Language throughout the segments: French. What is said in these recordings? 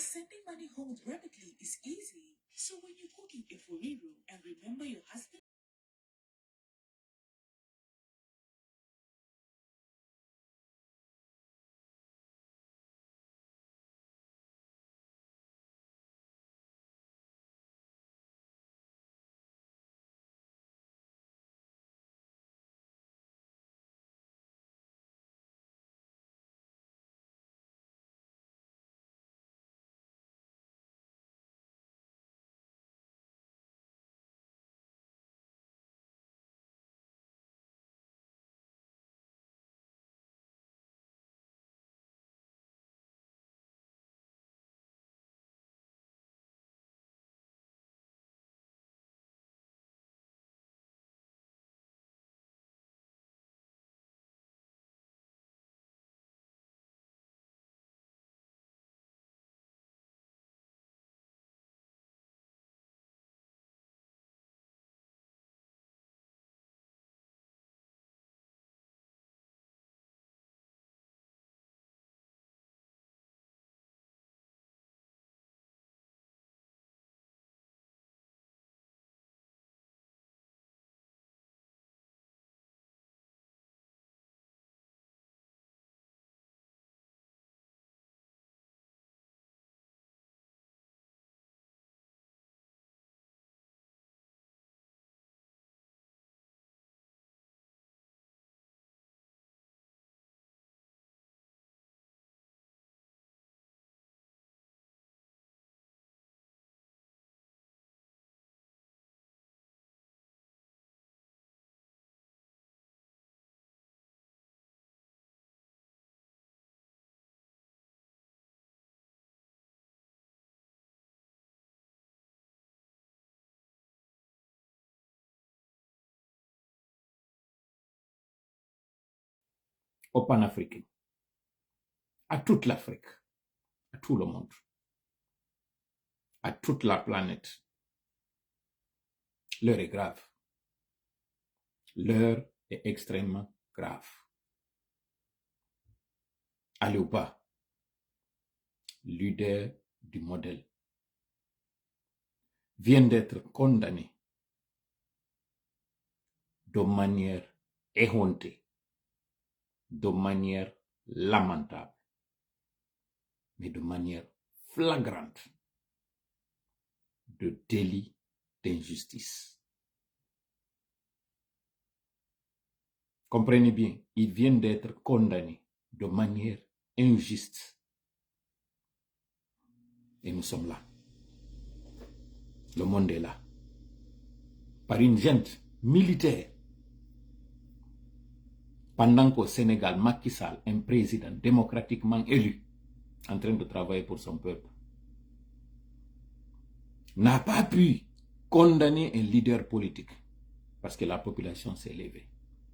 sending money home rapidly is easy. So when you're cooking a foriru and remember your husband, aux panafricains, à toute l'Afrique, à tout le monde, à toute la planète. L'heure est grave. L'heure est extrêmement grave. Aliouba, leader du modèle, vient d'être condamné de manière éhontée, de manière lamentable, mais de manière flagrante de délit d'injustice. Comprenez bien, il vient d'être condamné de manière injuste. Et nous sommes là. Le monde est là. Par une junte militaire. Pendant qu'au Sénégal, Macky Sall, un président démocratiquement élu, en train de travailler pour son peuple, n'a pas pu condamner un leader politique parce que la population s'est levée.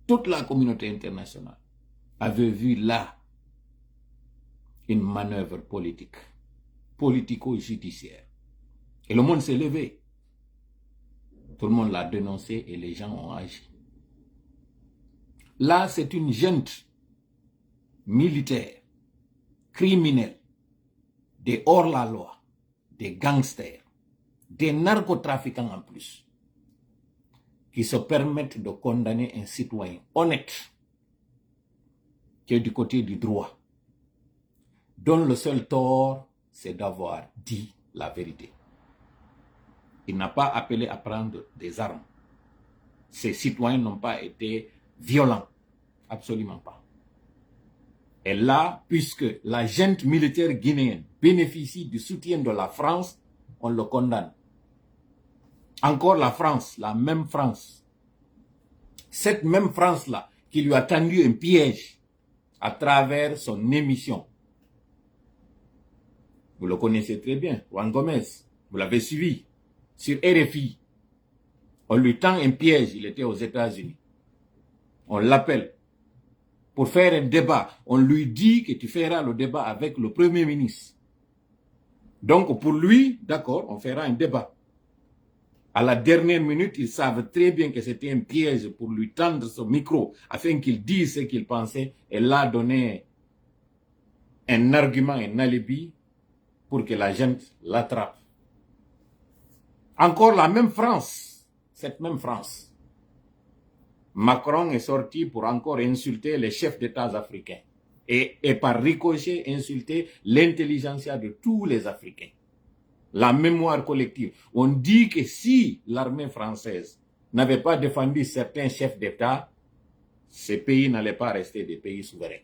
Toute la communauté internationale avait vu là une manœuvre politique, politico-judiciaire. Et le monde s'est levé. Tout le monde l'a dénoncé et les gens ont agi. Là, c'est une junte militaire, criminelle, des hors-la-loi, des gangsters, des narcotrafiquants en plus, qui se permettent de condamner un citoyen honnête, qui est du côté du droit, dont le seul tort, c'est d'avoir dit la vérité. Il n'a pas appelé à prendre des armes. Ces citoyens n'ont pas été violents, absolument pas. Et là, puisque la junte militaire guinéenne bénéficie du soutien de la France, on le condamne. Encore la France, la même France. Cette même France-là, qui lui a tendu un piège à travers son émission. Vous le connaissez très bien, Juan Gomez. Vous l'avez suivi sur RFI. On lui tend un piège, il était aux États-Unis. On l'appelle pour faire un débat. On lui dit que tu feras le débat avec le Premier ministre. Donc pour lui, d'accord, on fera un débat. À la dernière minute, ils savent très bien que c'était un piège pour lui tendre son micro afin qu'il dise ce qu'il pensait et là donner un argument, un alibi pour que la gente l'attrape. Encore la même France, cette même France. Macron est sorti pour encore insulter les chefs d'État africains et par ricochet insulter l'intelligentsia de tous les Africains. La mémoire collective. On dit que si l'armée française n'avait pas défendu certains chefs d'État, ces pays n'allaient pas rester des pays souverains.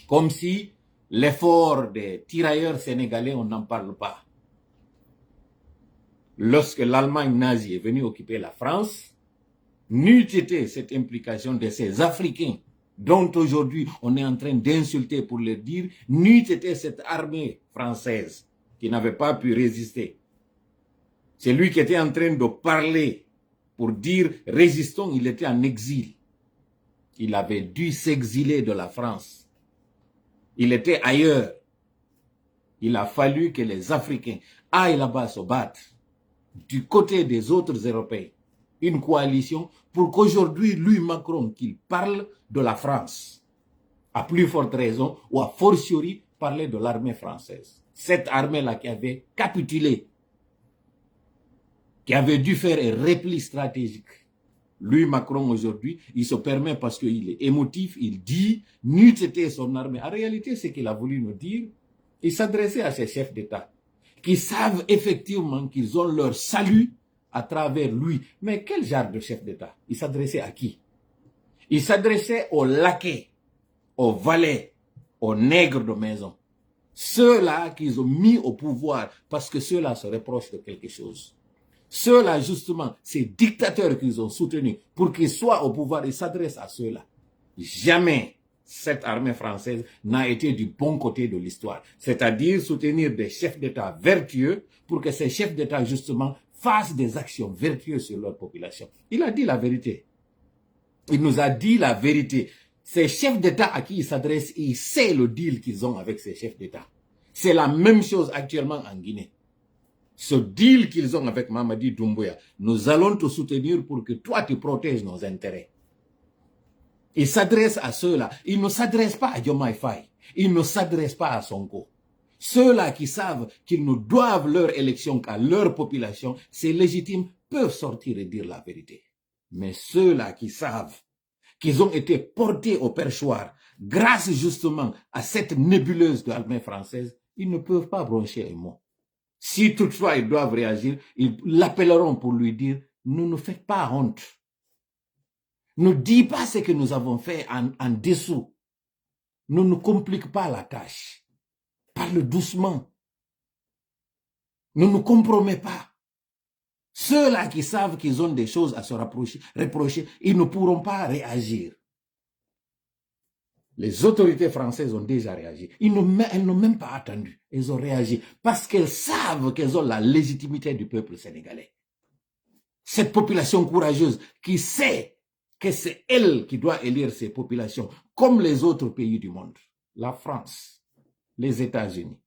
Comme si l'effort des tirailleurs sénégalais, on n'en parle pas. Lorsque l'Allemagne nazie est venue occuper la France, n'eût été cette implication de ces Africains dont aujourd'hui on est en train d'insulter pour leur dire, n'eût été cette armée française qui n'avait pas pu résister. C'est lui qui était en train de parler pour dire résistons, il était en exil. Il avait dû s'exiler de la France. Il était ailleurs. Il a fallu que les Africains aillent là-bas se battre du côté des autres Européens. Une coalition pour qu'aujourd'hui, lui, Macron, qu'il parle de la France. À plus forte raison, ou à fortiori, parler de l'armée française. Cette armée-là qui avait capitulé, qui avait dû faire un repli stratégique. Lui, Macron, aujourd'hui, il se permet parce qu'il est émotif, il dit, n'eût été son armée. En réalité, ce qu'il a voulu nous dire, il s'adressait à ces chefs d'État qui savent effectivement qu'ils ont leur salut à travers lui. Mais quel genre de chef d'État? Il s'adressait à qui? Il s'adressait aux laquais, aux valets, aux nègres de maison. Ceux-là qu'ils ont mis au pouvoir parce que ceux-là se reprochent de quelque chose. Ceux-là, justement, ces dictateurs qu'ils ont soutenus pour qu'ils soient au pouvoir, ils s'adressent à ceux-là. Jamais cette armée française n'a été du bon côté de l'histoire. C'est-à-dire soutenir des chefs d'État vertueux pour que ces chefs d'État, justement, fassent des actions vertueuses sur leur population. Il a dit la vérité. Il nous a dit la vérité. Ces chefs d'État à qui il s'adresse, il sait le deal qu'ils ont avec ces chefs d'État. C'est la même chose actuellement en Guinée. Ce deal qu'ils ont avec Mamadi Doumbouya, nous allons te soutenir pour que toi tu protèges nos intérêts. Il s'adresse à ceux-là. Il ne s'adresse pas à Diomaye Faye. Il ne s'adresse pas à Sonko. Ceux-là qui savent qu'ils ne doivent leur élection qu'à leur population, c'est légitime, peuvent sortir et dire la vérité. Mais ceux-là qui savent qu'ils ont été portés au perchoir grâce justement à cette nébuleuse de l'armée française, ils ne peuvent pas broncher un mot. Si toutefois ils doivent réagir, ils l'appelleront pour lui dire, ne nous faites pas honte. Ne dis pas ce que nous avons fait en dessous. Ne nous complique pas la tâche. Parle doucement. Ne nous compromets pas. Ceux-là qui savent qu'ils ont des choses à se reprocher, ils ne pourront pas réagir. Les autorités françaises ont déjà réagi. Elles n'ont même pas attendu. Elles ont réagi parce qu'elles savent qu'elles ont la légitimité du peuple sénégalais. Cette population courageuse qui sait que c'est elle qui doit élire ces populations, comme les autres pays du monde. La France, les États-Unis,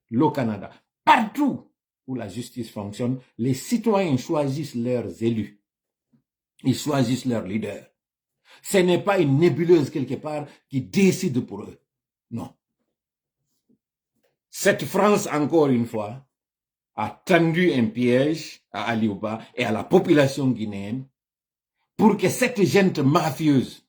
le Canada, partout où la justice fonctionne, les citoyens choisissent leurs élus. Ils choisissent leurs leaders. Ce n'est pas une nébuleuse quelque part qui décide pour eux. Non. Cette France, encore une fois, a tendu un piège à Aliouba et à la population guinéenne pour que cette gente mafieuse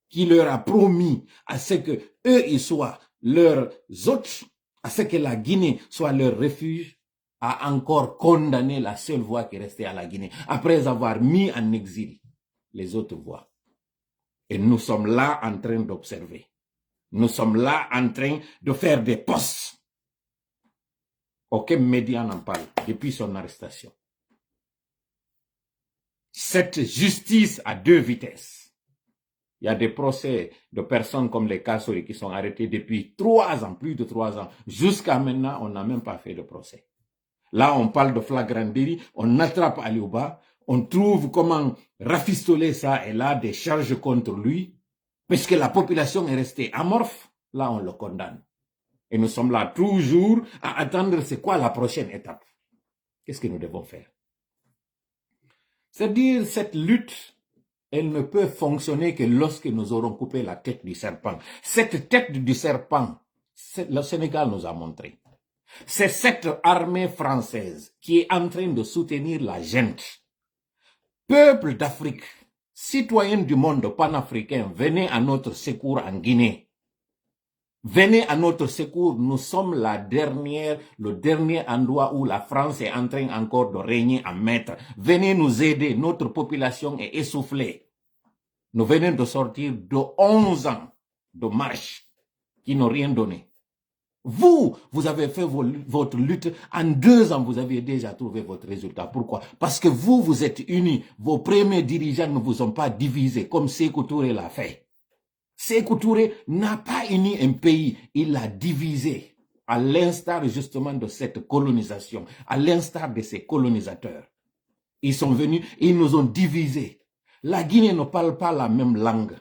qui leur a promis à ce que eux ils soient leurs hôtes, à ce que la Guinée soit leur refuge, a encore condamné la seule voie qui restait à la Guinée, après avoir mis en exil les autres voies. Et nous sommes là en train d'observer. Nous sommes là en train de faire des posts. Aucun média n'en parle depuis son arrestation. Cette justice à deux vitesses. Il y a des procès de personnes comme les Kassori qui sont arrêtés depuis 3 ans, plus de 3 ans. Jusqu'à maintenant, on n'a même pas fait de procès. Là, on parle de flagrant délit, on attrape Aliouba, on trouve comment rafistoler ça et là, des charges contre lui, puisque la population est restée amorphe, là, on le condamne. Et nous sommes là toujours à attendre c'est quoi la prochaine étape. Qu'est-ce que nous devons faire? C'est-à-dire, cette lutte, elle ne peut fonctionner que lorsque nous aurons coupé la tête du serpent. Cette tête du serpent, le Sénégal nous a montré. C'est cette armée française qui est en train de soutenir la gente. Peuple d'Afrique, citoyens du monde panafricain, venez à notre secours en Guinée. Venez à notre secours, nous sommes le dernier endroit où la France est en train encore de régner en maître. Venez nous aider, notre population est essoufflée. Nous venons de sortir de 11 ans de marche qui n'ont rien donné. Vous avez fait votre lutte, en 2 ans, vous avez déjà trouvé votre résultat. Pourquoi? Parce que vous êtes unis. Vos premiers dirigeants ne vous ont pas divisés comme Sékou Touré l'a fait. Sékou Touré n'a pas uni un pays, il l'a divisé, à l'instar justement de cette colonisation, à l'instar de ces colonisateurs. Ils sont venus et ils nous ont divisés. La Guinée ne parle pas la même langue.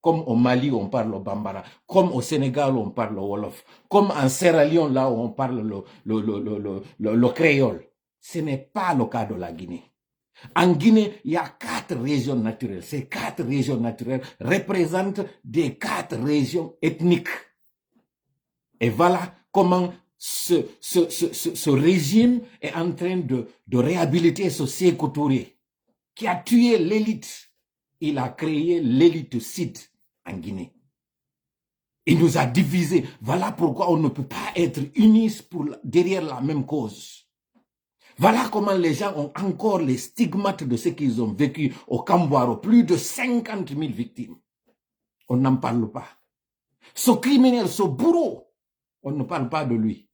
Comme au Mali, on parle le Bambara. Comme au Sénégal, on parle le Wolof. Comme en Sierra Leone, là où on parle le créole. Ce n'est pas le cas de la Guinée. En Guinée, il y a 4 régions naturelles. Ces 4 régions naturelles représentent des 4 régions ethniques. Et voilà comment ce régime est en train de réhabiliter ce Sékou Touré, qui a tué l'élite. Il a créé l'élite cide en Guinée. Il nous a divisés. Voilà pourquoi on ne peut pas être unis derrière la même cause. Voilà comment les gens ont encore les stigmates de ce qu'ils ont vécu au Kambouaro. Plus de 50 000 victimes. On n'en parle pas. Ce criminel, ce bourreau, on ne parle pas de lui.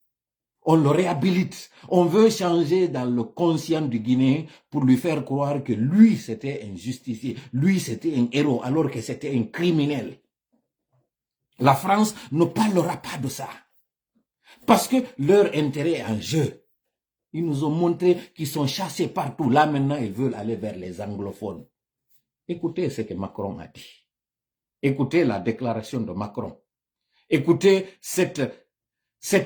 On le réhabilite. On veut changer dans le conscient du Guinéen pour lui faire croire que lui, c'était un justicier. Lui, c'était un héros, alors que c'était un criminel. La France ne parlera pas de ça. Parce que leur intérêt est en jeu. Ils nous ont montré qu'ils sont chassés partout. Là, maintenant, ils veulent aller vers les anglophones. Écoutez ce que Macron a dit. Écoutez la déclaration de Macron. Écoutez cette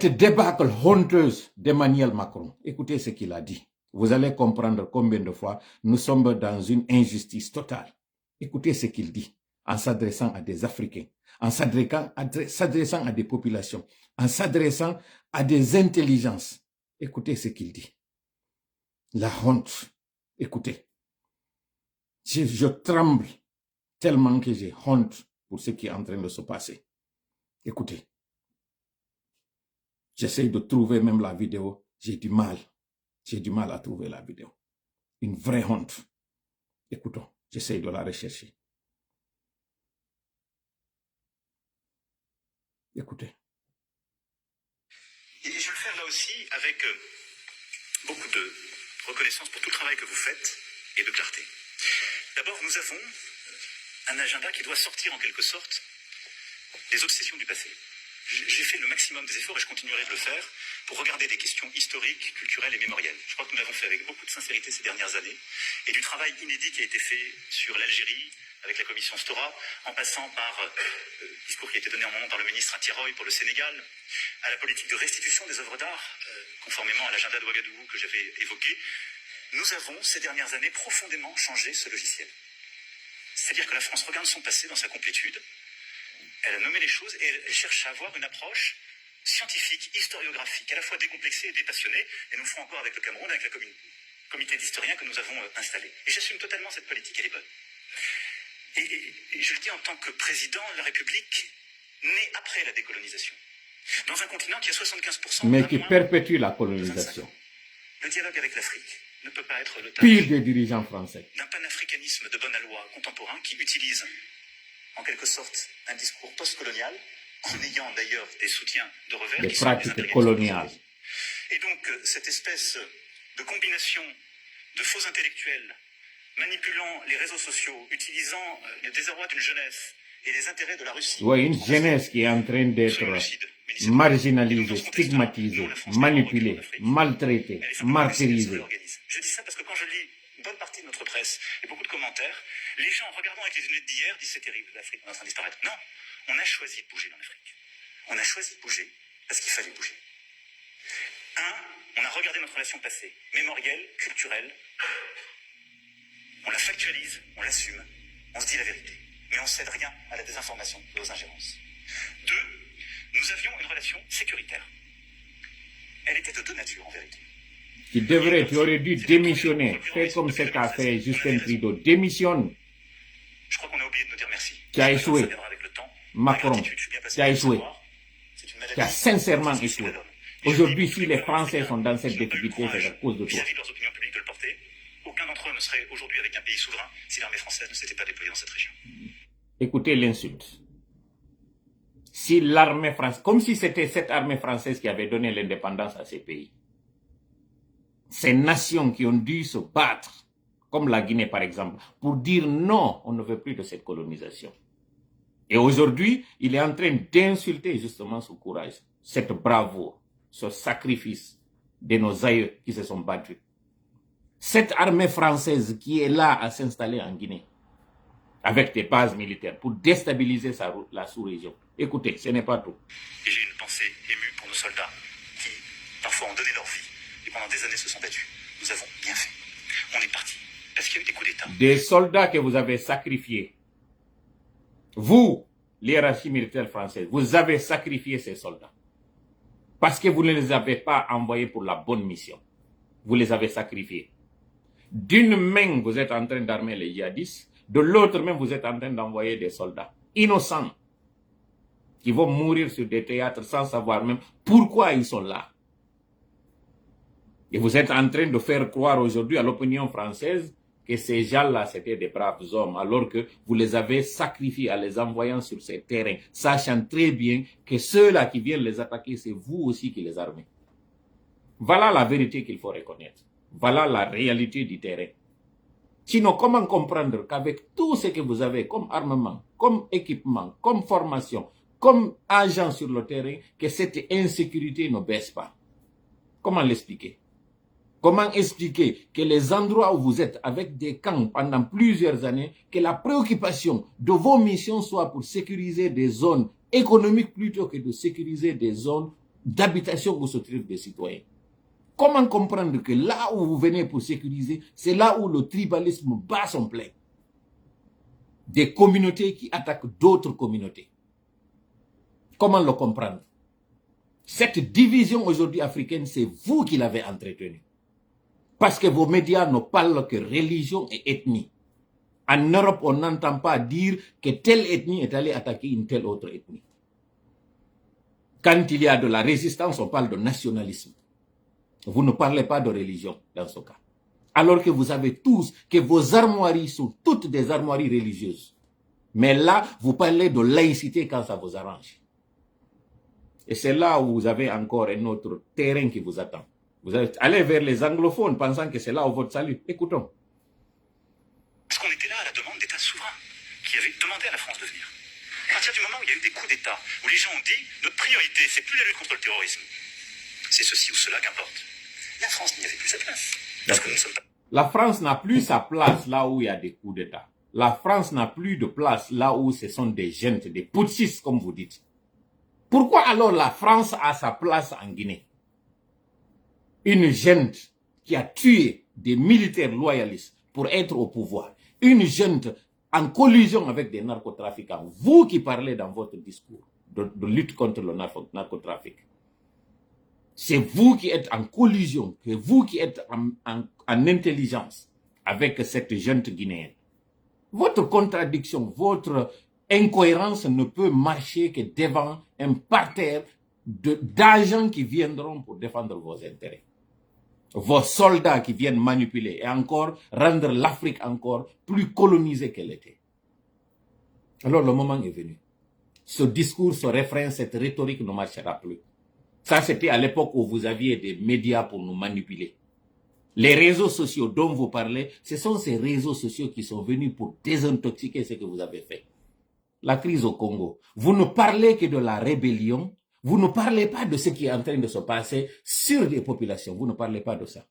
débâcle honteuse d'Emmanuel Macron. Écoutez ce qu'il a dit. Vous allez comprendre combien de fois nous sommes dans une injustice totale. Écoutez ce qu'il dit en s'adressant à des Africains, en s'adressant à des populations, en s'adressant à des intelligences. Écoutez ce qu'il dit. La honte. Écoutez. Je tremble tellement que j'ai honte pour ce qui est en train de se passer. Écoutez. J'essaie de trouver même la vidéo. J'ai du mal à trouver la vidéo. Une vraie honte. Écoutons. J'essaie de la rechercher. Écoutez. Et je vais le faire là aussi avec beaucoup de reconnaissance pour tout le travail que vous faites et de clarté. D'abord, nous avons un agenda qui doit sortir en quelque sorte des obsessions du passé. J'ai fait le maximum des efforts et je continuerai de le faire pour regarder des questions historiques, culturelles et mémorielles. Je crois que nous l'avons fait avec beaucoup de sincérité ces dernières années et du travail inédit qui a été fait sur l'Algérie avec la commission Stora, en passant par le discours qui a été donné en mon nom par le ministre à Tiroy pour le Sénégal, à la politique de restitution des œuvres d'art, conformément à l'agenda de Ouagadougou que j'avais évoqué. Nous avons, ces dernières années, profondément changé ce logiciel. C'est-à-dire que la France regarde son passé dans sa complétude, elle a nommé les choses et elle cherche à avoir une approche scientifique, historiographique, à la fois décomplexée et dépassionnée, et nous ferons encore avec le Cameroun, avec le comité d'historiens que nous avons installé. Et j'assume totalement cette politique, elle est bonne. Et je le dis en tant que président de la République, né après la décolonisation, dans un continent qui a 75%... Mais qui perpétue la colonisation. Le dialogue avec l'Afrique ne peut pas être le Pire des dirigeants français. D'un panafricanisme de bonne aloi contemporain qui utilise en quelque sorte un discours post-colonial, en ayant d'ailleurs des soutiens de revers des qui sont des pratiques impérialismes coloniales. Et donc cette espèce de combination de faux intellectuels manipulant les réseaux sociaux, utilisant le désarroi d'une jeunesse et les intérêts de la Russie. Oui, une jeunesse qui est en train d'être marginalisée, stigmatisée, manipulée, maltraitée, martyrisée. Je dis ça parce que quand je lis une bonne partie de notre presse et beaucoup de commentaires, les gens, en regardant avec les lunettes d'hier, disent c'est terrible, l'Afrique est en train de disparaître. Non, on a choisi de bouger dans l'Afrique. On a choisi de bouger parce qu'il fallait bouger. On a regardé notre relation passée, mémorielle, culturelle, on la factualise, on l'assume, on se dit la vérité. Mais on ne cède rien à la désinformation et aux ingérences. 2, nous avions une relation sécuritaire. Elle était de deux natures, en vérité. Tu aurais dû démissionner. Fais comme ce qu'a fait Justin Trudeau. Démissionne. Je crois qu'on a oublié de nous dire merci. Tu as échoué. Ça viendra avec le temps. Macron, La gratitude, je suis bien placé tu as pour le échoué. savoir. C'est une maladie. Tu as sincèrement C'est ce que échoué. cela donne. Et Aujourd'hui, je si dis les que Français sont dans cette ils n'ont pas eu le difficulté, courage c'est à cause de toi. vis-à-vis de leurs opinions publiques de le porter. Aucun d'entre eux ne serait aujourd'hui avec un pays souverain si l'armée française ne s'était pas déployée dans cette région. Écoutez l'insulte. Si l'armée française, comme si c'était cette armée française qui avait donné l'indépendance à ces pays. Ces nations qui ont dû se battre, comme la Guinée par exemple, pour dire non, on ne veut plus de cette colonisation. Et aujourd'hui, il est en train d'insulter justement ce courage, cette bravoure, ce sacrifice de nos aïeux qui se sont battus. Cette armée française qui est là à s'installer en Guinée, avec des bases militaires, pour déstabiliser la sous-région. Écoutez, ce n'est pas tout. Et j'ai une pensée émue pour nos soldats qui, parfois, ont donné leur vie et pendant des années se sont battus. Nous avons bien fait. On est parti parce qu'il y a eu des coups d'État. Des soldats que vous avez sacrifiés. Vous, l'hiérarchie militaire française, vous avez sacrifié ces soldats. Parce que vous ne les avez pas envoyés pour la bonne mission. Vous les avez sacrifiés. D'une main, vous êtes en train d'armer les djihadistes. De l'autre main, vous êtes en train d'envoyer des soldats innocents qui vont mourir sur des théâtres sans savoir même pourquoi ils sont là. Et vous êtes en train de faire croire aujourd'hui à l'opinion française que ces gens-là, c'était des braves hommes, alors que vous les avez sacrifiés en les envoyant sur ces terrains, sachant très bien que ceux-là qui viennent les attaquer, c'est vous aussi qui les armez. Voilà la vérité qu'il faut reconnaître. Voilà la réalité du terrain. Sinon, comment comprendre qu'avec tout ce que vous avez comme armement, comme équipement, comme formation, comme agent sur le terrain, que cette insécurité ne baisse pas? Comment l'expliquer? Comment expliquer que les endroits où vous êtes avec des camps pendant plusieurs années, que la préoccupation de vos missions soit pour sécuriser des zones économiques plutôt que de sécuriser des zones d'habitation où se trouvent des citoyens? Comment comprendre que là où vous venez pour sécuriser, c'est là où le tribalisme bat son plein? Des communautés qui attaquent d'autres communautés. Comment le comprendre? Cette division aujourd'hui africaine, c'est vous qui l'avez entretenue. Parce que vos médias ne parlent que religion et ethnie. En Europe, on n'entend pas dire que telle ethnie est allée attaquer une telle autre ethnie. Quand il y a de la résistance, on parle de nationalisme. Vous ne parlez pas de religion dans ce cas. Alors que vous savez tous que vos armoiries sont toutes des armoiries religieuses. Mais là, vous parlez de laïcité quand ça vous arrange. Et c'est là où vous avez encore un autre terrain qui vous attend. Vous allez vers les anglophones pensant que c'est là où votre salut. Écoutons. Parce qu'on était là à la demande d'États souverains qui avaient demandé à la France de venir. À partir du moment où il y a eu des coups d'État, où les gens ont dit notre priorité, c'est plus la lutte contre le terrorisme, c'est ceci ou cela qu'importe. La France n'y avait plus sa place. Parce que nous ne sommes pas... La France n'a plus sa place là où il y a des coups d'État. La France n'a plus de place là où ce sont des jeunes, des putschistes comme vous dites. Pourquoi alors la France a sa place en Guinée? Une junte qui a tué des militaires loyalistes pour être au pouvoir. Une junte en collision avec des narcotrafiquants. Vous qui parlez dans votre discours de lutte contre le narcotrafic. C'est vous qui êtes en collision, c'est vous qui êtes en intelligence avec cette junte guinéenne. Votre contradiction, votre incohérence ne peut marcher que devant un parterre d'agents qui viendront pour défendre vos intérêts. Vos soldats qui viennent manipuler et encore rendre l'Afrique encore plus colonisée qu'elle était. Alors le moment est venu. Ce discours, ce refrain, cette rhétorique ne marchera plus. Ça, c'était à l'époque où vous aviez des médias pour nous manipuler. Les réseaux sociaux dont vous parlez, ce sont ces réseaux sociaux qui sont venus pour désintoxiquer ce que vous avez fait. La crise au Congo. Vous ne parlez que de la rébellion. Vous ne parlez pas de ce qui est en train de se passer sur les populations. Vous ne parlez pas de ça.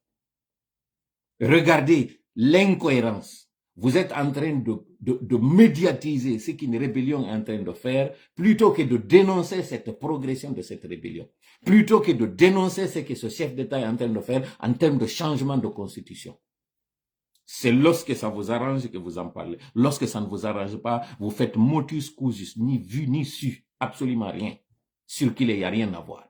Regardez l'incohérence. Vous êtes en train de médiatiser ce qu'une rébellion est en train de faire, plutôt que de dénoncer cette progression de cette rébellion. Plutôt que de dénoncer ce que ce chef d'État est en train de faire en termes de changement de constitution. C'est lorsque ça vous arrange que vous en parlez. Lorsque ça ne vous arrange pas, vous faites motus causus, ni vu ni su, absolument rien. Sur qui il n'y a rien à voir.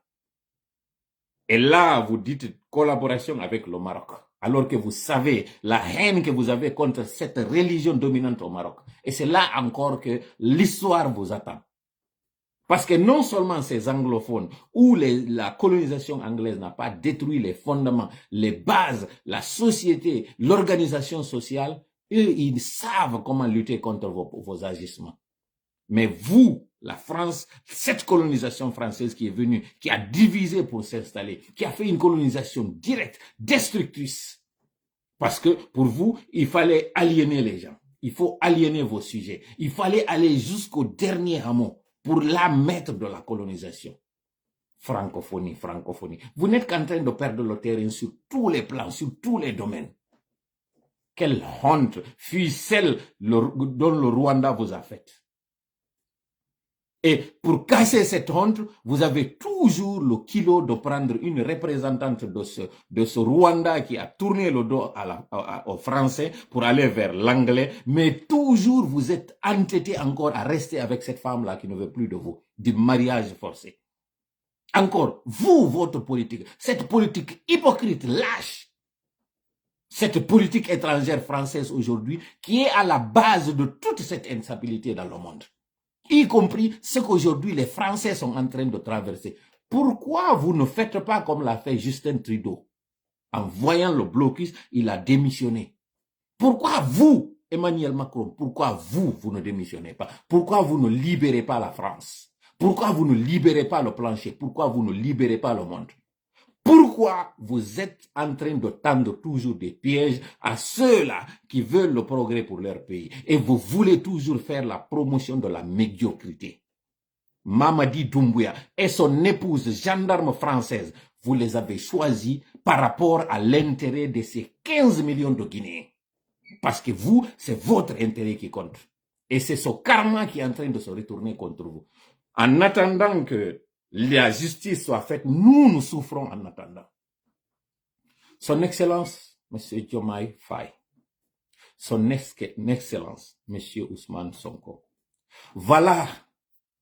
Et là, vous dites collaboration avec le Maroc, alors que vous savez la haine que vous avez contre cette religion dominante au Maroc. Et c'est là encore que l'histoire vous attend. Parce que non seulement ces anglophones, où la colonisation anglaise n'a pas détruit les fondements, les bases, la société, l'organisation sociale, eux, ils savent comment lutter contre vos agissements. Mais vous, la France, cette colonisation française qui est venue, qui a divisé pour s'installer, qui a fait une colonisation directe, destructrice. Parce que pour vous, il fallait aliéner les gens. Il faut aliéner vos sujets. Il fallait aller jusqu'au dernier hameau pour la mettre de la colonisation. Francophonie, francophonie. Vous n'êtes qu'en train de perdre le terrain sur tous les plans, sur tous les domaines. Quelle honte fut celle dont le Rwanda vous a faite. Et pour casser cette honte, vous avez toujours le kilo de prendre une représentante de ce Rwanda qui a tourné le dos aux Français pour aller vers l'anglais, mais toujours vous êtes entêté encore à rester avec cette femme-là qui ne veut plus de vous, du mariage forcé. Encore, vous, votre politique, cette politique hypocrite, lâche, cette politique étrangère française aujourd'hui qui est à la base de toute cette instabilité dans le monde. Y compris ce qu'aujourd'hui les Français sont en train de traverser. Pourquoi vous ne faites pas comme l'a fait Justin Trudeau? En voyant le blocus, il a démissionné. Pourquoi vous, Emmanuel Macron, pourquoi vous ne démissionnez pas? Pourquoi vous ne libérez pas la France? Pourquoi vous ne libérez pas le plancher? Pourquoi vous ne libérez pas le monde? Pourquoi vous êtes en train de tendre toujours des pièges à ceux-là qui veulent le progrès pour leur pays et vous voulez toujours faire la promotion de la médiocrité? Mamadi Doumbouya et son épouse gendarme française, vous les avez choisis par rapport à l'intérêt de ces 15 millions de Guinéens. Parce que vous, c'est votre intérêt qui compte. Et c'est ce karma qui est en train de se retourner contre vous. En attendant que la justice soit faite, nous souffrons en attendant. Son Excellence, M. Diomaye Faye, Son Excellence, M. Ousmane Sonko, voilà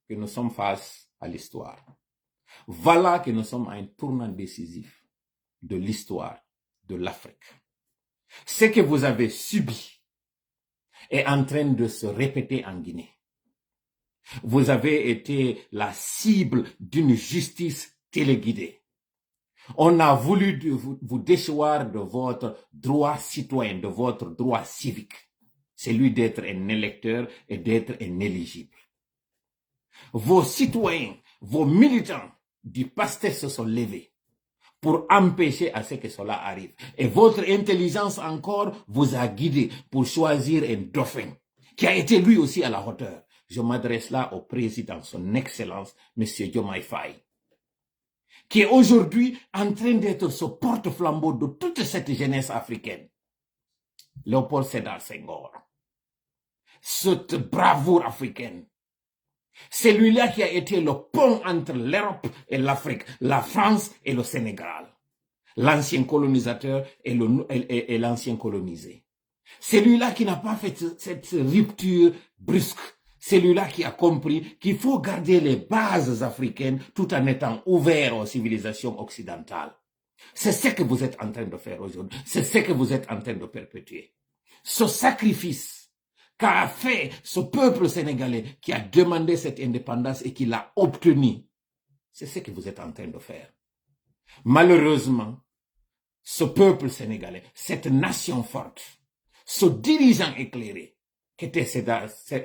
que nous sommes face à l'histoire. Voilà que nous sommes à un tournant décisif de l'histoire de l'Afrique. Ce que vous avez subi est en train de se répéter en Guinée. Vous avez été la cible d'une justice téléguidée. On a voulu vous déchoir de votre droit citoyen, de votre droit civique, celui d'être un électeur et d'être un éligible. Vos citoyens, vos militants du PASTEF se sont levés pour empêcher à ce que cela arrive. Et votre intelligence encore vous a guidé pour choisir un dauphin qui a été lui aussi à la hauteur. Je m'adresse là au président, son Excellence, M. Diomaye Faye, qui est aujourd'hui en train d'être ce porte-flambeau de toute cette jeunesse africaine. Léopold Sédar Senghor, cette bravoure africaine, celui-là qui a été le pont entre l'Europe et l'Afrique, la France et le Sénégal, l'ancien colonisateur et l'ancien colonisé. Celui-là qui n'a pas fait cette rupture brusque. Celui-là qui a compris qu'il faut garder les bases africaines tout en étant ouvert aux civilisations occidentales. C'est ce que vous êtes en train de faire aujourd'hui. C'est ce que vous êtes en train de perpétuer. Ce sacrifice qu'a fait ce peuple sénégalais qui a demandé cette indépendance et qui l'a obtenue, c'est ce que vous êtes en train de faire. Malheureusement, ce peuple sénégalais, cette nation forte, ce dirigeant éclairé, qui était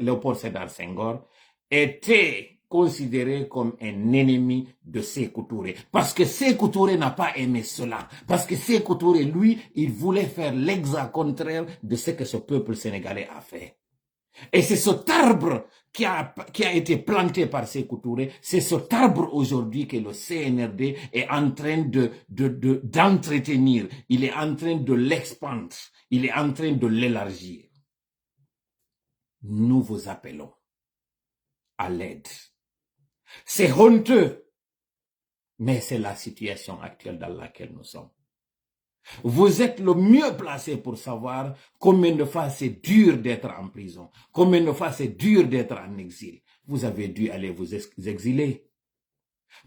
Léopold Sédar Senghor, était considéré comme un ennemi de Sékou Touré. Parce que Sékou Touré n'a pas aimé cela. Parce que Sékou Touré, lui, il voulait faire l'exact contraire de ce que ce peuple sénégalais a fait. Et c'est cet arbre qui a été planté par Sékou Touré, c'est cet arbre aujourd'hui que le CNRD est en train d'entretenir. Il est en train de l'expandre. Il est en train de l'élargir. Nous vous appelons à l'aide. C'est honteux, mais c'est la situation actuelle dans laquelle nous sommes. Vous êtes le mieux placé pour savoir combien de fois c'est dur d'être en prison, combien de fois c'est dur d'être en exil. Vous avez dû aller vous exiler.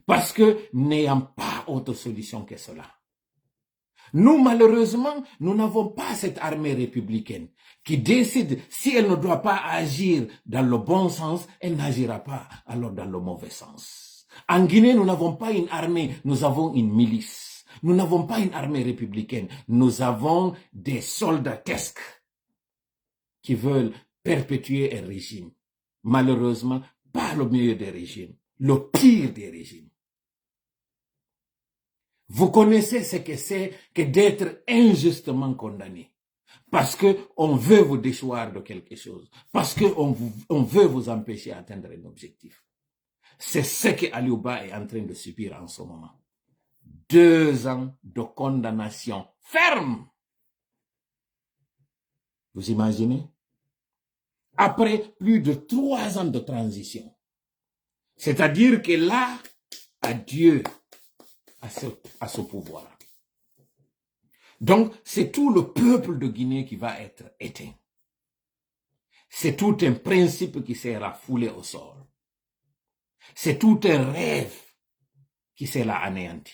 Parce que n'ayant pas pas autre solution que cela. Nous, malheureusement, nous n'avons pas cette armée républicaine qui décide, si elle ne doit pas agir dans le bon sens, elle n'agira pas alors dans le mauvais sens. En Guinée, nous n'avons pas une armée, nous avons une milice. Nous n'avons pas une armée républicaine, nous avons des soldatesques qui veulent perpétuer un régime. Malheureusement, pas le meilleur des régimes, le pire des régimes. Vous connaissez ce que c'est que d'être injustement condamné. Parce qu'on veut vous déchoir de quelque chose. Parce qu'on veut vous empêcher d'atteindre un objectif. C'est ce que Aliouba est en train de subir en ce moment. 2 ans de condamnation ferme. Vous imaginez? Après plus de 3 ans de transition. C'est-à-dire que là, adieu à ce pouvoir. Donc, c'est tout le peuple de Guinée qui va être éteint. C'est tout un principe qui sera foulé au sol. C'est tout un rêve qui sera anéanti.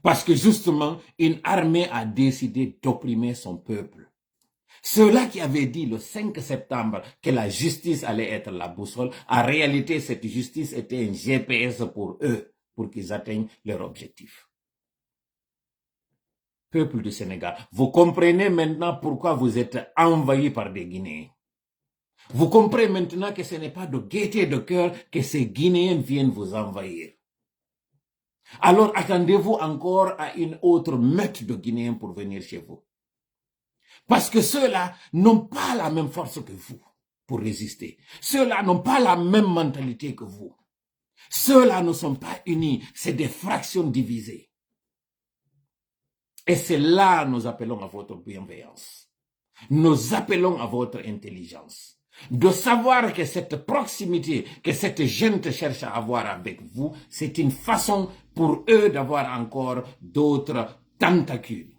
Parce que justement, une armée a décidé d'opprimer son peuple. Ceux-là qui avaient dit le 5 septembre que la justice allait être la boussole, en réalité, cette justice était un GPS pour eux, pour qu'ils atteignent leur objectif. Peuple du Sénégal, vous comprenez maintenant pourquoi vous êtes envahis par des Guinéens. Vous comprenez maintenant que ce n'est pas de gaieté de cœur que ces Guinéens viennent vous envahir. Alors attendez-vous encore à une autre meute de Guinéens pour venir chez vous. Parce que ceux-là n'ont pas la même force que vous pour résister. Ceux-là n'ont pas la même mentalité que vous. Ceux-là ne sont pas unis, c'est des fractions divisées. Et c'est là que nous appelons à votre bienveillance. Nous appelons à votre intelligence. De savoir que cette proximité, que cette gente cherche à avoir avec vous, c'est une façon pour eux d'avoir encore d'autres tentacules.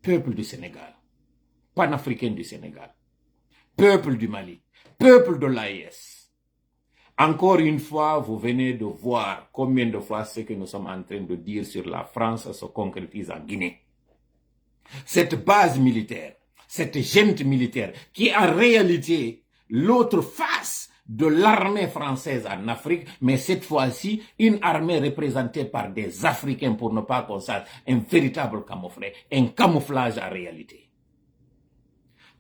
Peuple du Sénégal, panafricain du Sénégal, peuple du Mali, peuple de l'AES. Encore une fois, vous venez de voir combien de fois ce que nous sommes en train de dire sur la France se concrétise en Guinée. Cette base militaire, cette junte militaire, qui est en réalité l'autre face de l'armée française en Afrique, mais cette fois-ci, une armée représentée par des Africains pour ne pas qu'on sache un véritable camouflage, un camouflage en réalité.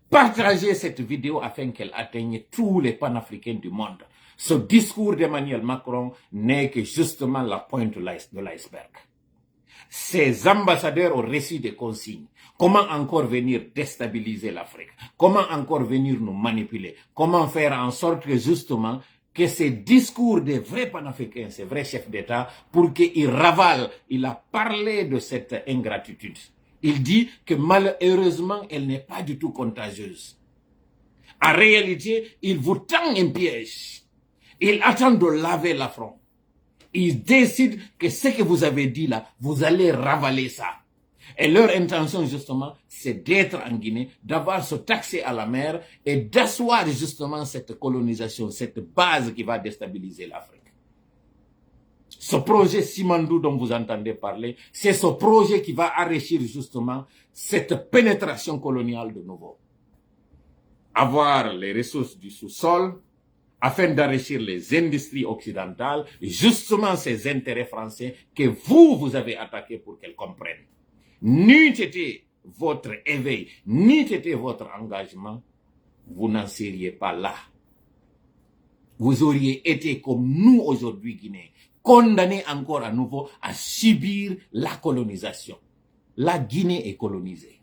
Partagez cette vidéo afin qu'elle atteigne tous les panafricains du monde. Ce discours d'Emmanuel Macron n'est que justement la pointe de l'iceberg. Ces ambassadeurs ont reçu des consignes. Comment encore venir déstabiliser l'Afrique? Comment encore venir nous manipuler? Comment faire en sorte que justement que ces discours des vrais panafricains, ces vrais chefs d'État, pour qu'ils ravalent? Il a parlé de cette ingratitude. Il dit que malheureusement, elle n'est pas du tout contagieuse. En réalité, il vous tend un piège. Il attend de laver l'affront. Il décide que ce que vous avez dit là, vous allez ravaler ça. Et leur intention, justement, c'est d'être en Guinée, d'avoir ce accès à la mer et d'asseoir justement cette colonisation, cette base qui va déstabiliser l'Afrique. Ce projet Simandou dont vous entendez parler, c'est ce projet qui va enrichir justement cette pénétration coloniale de nouveau. Avoir les ressources du sous-sol, afin d'enrichir les industries occidentales, justement ces intérêts français que vous avez attaqués pour qu'elles comprennent. N'eût été votre éveil, n'eût été votre engagement, vous n'en seriez pas là. Vous auriez été comme nous aujourd'hui, Guinéens, condamnés encore à nouveau à subir la colonisation. La Guinée est colonisée.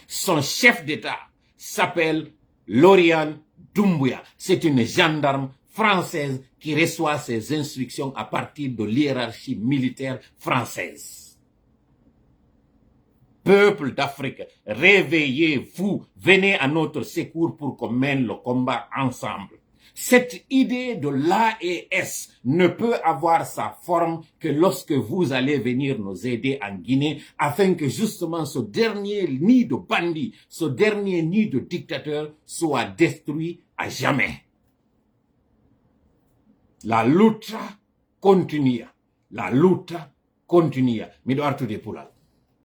Son chef d'État s'appelle Lauriane Doumbouya. C'est une gendarme française qui reçoit ses instructions à partir de l'hiérarchie militaire française. Peuple d'Afrique, réveillez-vous, venez à notre secours pour qu'on mène le combat ensemble. Cette idée de l'AES ne peut avoir sa forme que lorsque vous allez venir nous aider en Guinée afin que justement ce dernier nid de bandits, ce dernier nid de dictateurs soit détruit à jamais. La lutte continue. La lutte continua. Mi do artude pulal.